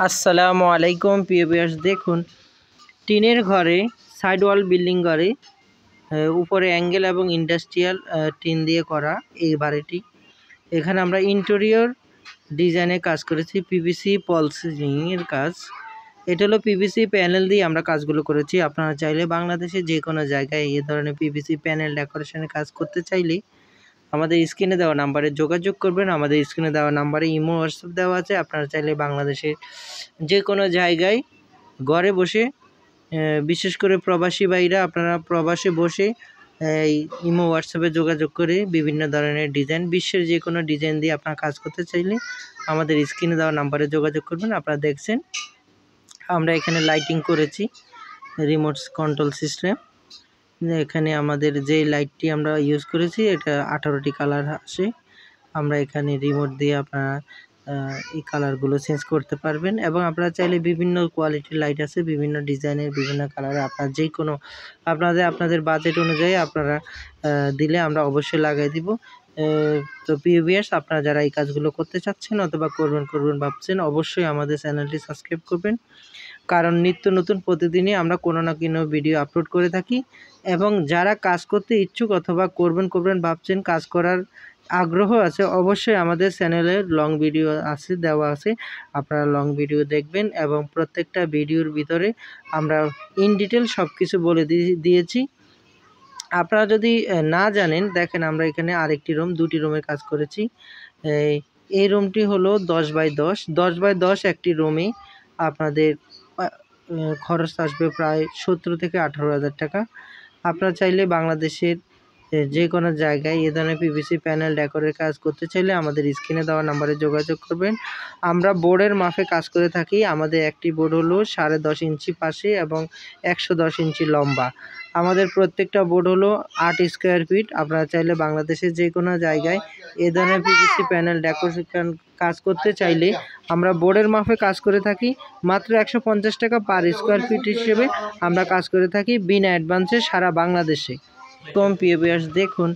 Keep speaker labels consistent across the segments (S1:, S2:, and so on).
S1: আসসালামু আলাইকুম প্রিয় ভিউয়ার্স, দেখুন টিনের ঘরে সাইড ওয়াল বিল্ডিং ঘরে উপরে অ্যাঙ্গেল এবং ইন্ডাস্ট্রিয়াল টিন দিয়ে করা এই বাড়িটি। এখানে আমরা ইন্টেরিয়র ডিজাইনে কাজ করেছি, পিভিসি পলসিংয়ের কাজ। এটা হলো পিভিসি প্যানেল দিয়ে আমরা কাজগুলো করেছি। আপনারা চাইলে বাংলাদেশে যে কোনো জায়গায় এই ধরনের পিভিসি প্যানেল ডেকোরেশনের কাজ করতে চাইলে আমাদের স্ক্রিনে দেওয়া নাম্বারে যোগাযোগ করবেন। আমাদের স্ক্রিনে দেওয়া নাম্বারে ইমো হোয়াটসঅ্যাপ দেওয়া আছে। আপনারা চাইলে বাংলাদেশের যে কোনো জায়গায় ঘরে বসে, বিশেষ করে প্রবাসী ভাইরা, আপনারা প্রবাসে বসে এই ইমো হোয়াটসঅ্যাপে যোগাযোগ করে বিভিন্ন ধরনের ডিজাইন, বিশ্বের যে কোনো ডিজাইন দিয়ে আপনারা কাজ করতে চাইলে আমাদের স্ক্রিনে দেওয়া নাম্বারে যোগাযোগ করবেন। আপনারা দেখছেন আমরা এখানে লাইটিং করেছি, রিমোট কন্ট্রোল সিস্টেম। এখানে আমাদের যে লাইটটি আমরা ইউজ করেছি এটা 18টি কালার আসে। আমরা এখানে রিমোট দিয়ে আপনারা এই কালারগুলো চেঞ্জ করতে পারবেন, এবং আপনারা চাইলে বিভিন্ন কোয়ালিটির লাইট আছে, বিভিন্ন ডিজাইনের, বিভিন্ন কালারে। আপনার যে কোনো আপনাদের বাজেট অনুযায়ী আপনারা দিলে আমরা অবশ্যই লাগাই দিব। তো প্রিয় ভিউয়ার্স, আপনারা যারা এই কাজগুলো করতে চাচ্ছেন অথবা করবেন ভাবছেন, অবশ্যই আমাদের চ্যানেলটি সাবস্ক্রাইব করবেন, কারণ নিত্য নতুন প্রতিদিনই আমরা কোনো না কোনো ভিডিও আপলোড করে থাকি। এবং যারা কাজ করতে ইচ্ছুক অথবা করবেন ভাবছেন, কাজ করার আগ্রহ আছে, অবশ্যই আমাদের চ্যানেলে লং ভিডিও আছে, দেওয়া আছে। আপনারা লং ভিডিও দেখবেন, এবং প্রত্যেকটা ভিডিওর ভিতরে আমরা ইন ডিটেল সব কিছু বলে দিয়েছি। আপনারা যদি না জানেন, দেখেন আমরা এখানে আরেকটি রুম, 2টি রুমের কাজ করেছি। এই রুমটি হলো 10x10 একটি রুমে আপনাদের খরচ আসবে প্রায় 17 থেকে 18,000 টাকা। আপনারা চাইলে বাংলাদেশের যে কোনো জায়গায় এ ধরনের পিভিসি প্যানেল ডেকোরের কাজ করতে চাইলে আমাদের স্ক্রিনে দেওয়া নাম্বারে যোগাযোগ করবেন। আমরা বোর্ডের মাপে কাজ করে থাকি। আমাদের একটি বোর্ড হলো 10.5 ইঞ্চি পাশে এবং 110 ইঞ্চি লম্বা। আমাদের প্রত্যেকটা বোর্ড হলো 8 স্কোয়ার ফিট। আপনারা চাইলে বাংলাদেশের যে কোনো জায়গায় এ ধরনের পিভিসি প্যানেল ডেকোরেশন কাজ করতে চাইলে আমরা বোর্ডের মাপে কাজ করে থাকি। মাত্র 150 টাকা পার স্কোয়ার ফিট হিসেবে আমরা কাজ করে থাকি, বিনা অ্যাডভান্সে, সারা বাংলাদেশে। কম প্রিয় ভিউয়ার্স, দেখুন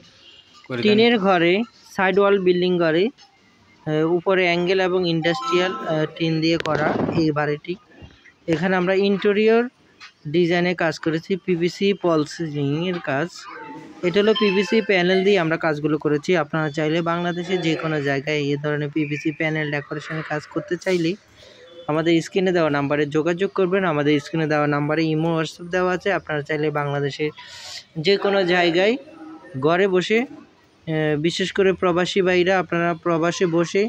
S1: টিনের ঘরে সাইড ওয়াল বিল্ডিং ঘরে উপরে অ্যাঙ্গেল এবং ইন্ডাস্ট্রিয়াল টিন দিয়ে করা এই বাড়িটি। এখানে আমরা ইন্টেরিয়র ডিজাইনে কাজ করেছি, পিভিসি পলসিংয়ের কাজ। এটা হলো পিভিসি প্যানেল দিয়ে আমরা কাজগুলো করেছি। আপনারা চাইলে বাংলাদেশে যে কোনো জায়গায় এই ধরনের পিভিসি প্যানেল ডেকোরেশনের কাজ করতে চাইলে আমাদের স্ক্রিনে দেওয়া নাম্বারে যোগাযোগ করবেন। আমাদের স্ক্রিনে দেওয়া নাম্বারে ইমো হোয়াটসঅ্যাপ দেওয়া আছে। আপনারা চাইলে বাংলাদেশের যে কোনো জায়গায় ঘরে বসে, বিশেষ করে প্রবাসী ভাইরা, আপনারা প্রবাসে বসে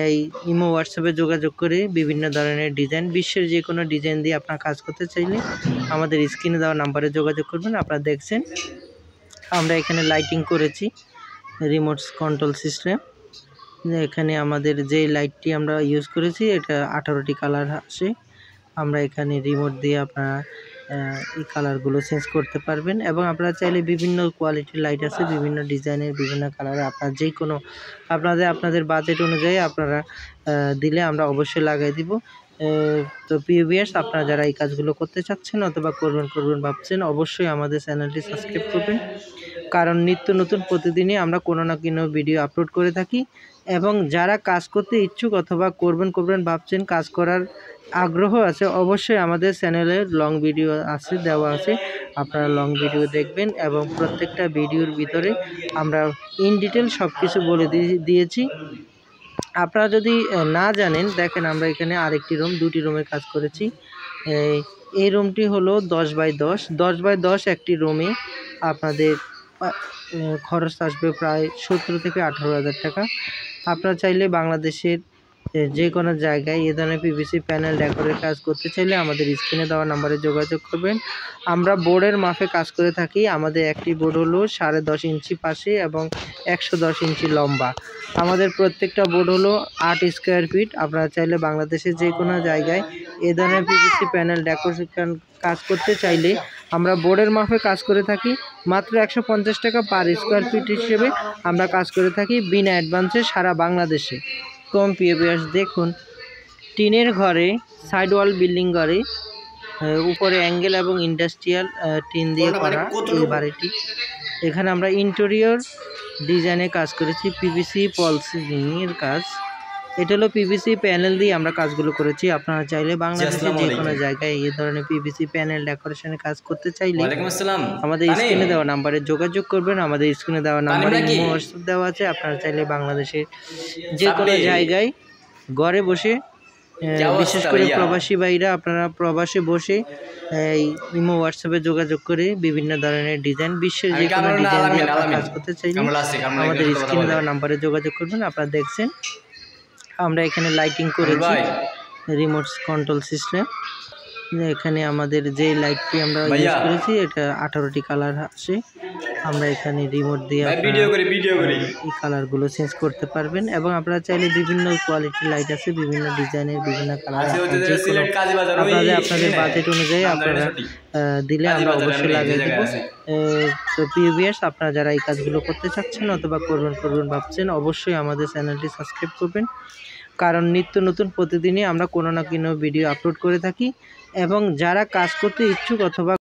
S1: এই ইমো হোয়াটসঅ্যাপে যোগাযোগ করে বিভিন্ন ধরনের ডিজাইন, বিশ্বের যে কোনো ডিজাইন দিয়ে আপনারা কাজ করতে চাইলে আমাদের স্ক্রিনে দেওয়া নাম্বারে যোগাযোগ করবেন। আপনারা দেখছেন আমরা এখানে লাইটিং করেছি, রিমোট কন্ট্রোল সিস্টেম। এখানে আমাদের যে লাইটটি আমরা ইউজ করেছি এটা 18টি কালার আসে। আমরা এখানে রিমোট দিয়ে আপনারা এই কালারগুলো চেঞ্জ করতে পারবেন, এবং আপনারা চাইলে বিভিন্ন কোয়ালিটির লাইট আছে, বিভিন্ন ডিজাইনের, বিভিন্ন কালারে। আপনার যে কোনো আপনাদের বাজেট অনুযায়ী আপনারা দিলে আমরা অবশ্যই লাগাই দিব। তো প্রিয় ভিউয়ার্স, আপনারা যারা এই কাজগুলো করতে চাচ্ছেন অথবা করবেন ভাবছেন, অবশ্যই আমাদের চ্যানেলটি সাবস্ক্রাইব করবেন, কারণ নিত্য নতুন প্রতিদিনই আমরা কোনো না কোনো ভিডিও আপলোড করে থাকি। এবং যারা কাজ করতে ইচ্ছুক অথবা করবেন ভাবছেন, কাজ করার আগ্রহ আছে, অবশ্যই আমাদের চ্যানেলে লং ভিডিও আছে, দেওয়া আছে। আপনারা লং ভিডিও দেখবেন, এবং প্রত্যেকটা ভিডিওর ভিতরে আমরা ইন ডিটেল সব কিছু বলে দিয়েছি। আপনারা যদি না জানেন, দেখেন আমরা এখানে আরেকটি রুম, 2টি রুমের কাজ করেছি। এই রুমটি হলো 10x10 একটি রুমে আপনাদের খরচ আসবে প্রায় 17 থেকে 18,000 টাকা। আপনারা চাইলে বাংলাদেশের যে কোনো জায়গায় এ ধরনের পিভিসি প্যানেল ডেকোরের কাজ করতে চাইলে আমাদের স্ক্রিনে দেওয়া নাম্বারে যোগাযোগ করবেন। আমরা বোর্ডের মাপে কাজ করে থাকি। আমাদের একটি বোর্ড হলো 10.5 ইঞ্চি পাশে এবং 110 ইঞ্চি লম্বা। আমাদের প্রত্যেকটা বোর্ড হলো 8 স্কোয়ার ফিট। আপনারা চাইলে বাংলাদেশের যে কোনো জায়গায় এ ধরনের পিভিসি প্যানেল ডেকোরেশন কাজ করতে চাইলে আমরা বোর্ডের মাপে কাজ করে থাকি। মাত্র 150 টাকা পার স্কোয়ার ফিট হিসেবে আমরা কাজ করে থাকি, বিনা অ্যাডভান্সে, সারা বাংলাদেশে। কম প্রিয় ভিউয়ার্স, দেখুন টিনের ঘরে সাইড ওয়াল বিল্ডিং ঘরে উপরে অ্যাঙ্গেল এবং ইন্ডাস্ট্রিয়াল টিন দিয়ে করা এই বাড়িটি। এখানে আমরা ইন্টেরিয়র ডিজাইনে কাজ করেছি, পিভিসি পলসিংয়ের কাজ। এটা হলো পিভিসি প্যানেল দিয়ে আমরা কাজগুলো করেছি। আপনারা চাইলে বাংলাদেশের যে কোনো জায়গায় এই ধরনের পিভিসি প্যানেল ডেকোরেশনের কাজ করতে চাইলে আমাদের স্ক্রিনে দেওয়া নাম্বারে যোগাযোগ করবেন। আমাদের স্ক্রিনে দেওয়া নাম্বারে হোয়াটসঅ্যাপ দেওয়া আছে। আপনারা চাইলে বাংলাদেশের যে কোনো জায়গায় ঘরে বসে, বিশেষ করে প্রবাসী ভাইরা, আপনারা প্রবাসে বসে এই ইমো হোয়াটসঅ্যাপে যোগাযোগ করে বিভিন্ন ধরনের ডিজাইন, বিশ্বের যে কোনো ডিজাইন দিয়ে আপনারা কাজ করতে চাইলে আমাদের স্ক্রিনে দেওয়া নাম্বারে যোগাযোগ করবেন। আপনারা দেখছেন আমরা এখানে লাইটিং করেছি, রিমোট কন্ট্রোল সিস্টেম। এখানে আমাদের যে লাইটটি আমরা ইউজ করেছি এটা 18টি কালার আছে। আমরা এখানে রিমোট দিয়ে এই কালারগুলো চেঞ্জ করতে পারবেন এবং আপনারা চাইলে বিভিন্ন কোয়ালিটির লাইট আছে, বিভিন্ন ডিজাইনের, বিভিন্ন কালার আপনাদের বাজেট অনুযায়ী আপনারা দিলে আমরা অবশ্যই লাগিয়ে দেবো। তো প্রিয় ভিউয়ার্স, আপনারা যারা এই কাজগুলো করতে চাচ্ছেন অথবা করবেন ভাবছেন, অবশ্যই আমাদের চ্যানেলটি সাবস্ক্রাইব করবেন, কারণ নিত্য নতুন প্রতিদিনই আমরা কোনো না কোনো ভিডিও আপলোড করে থাকি। এবং যারা কাজ করতে ইচ্ছুক অথবা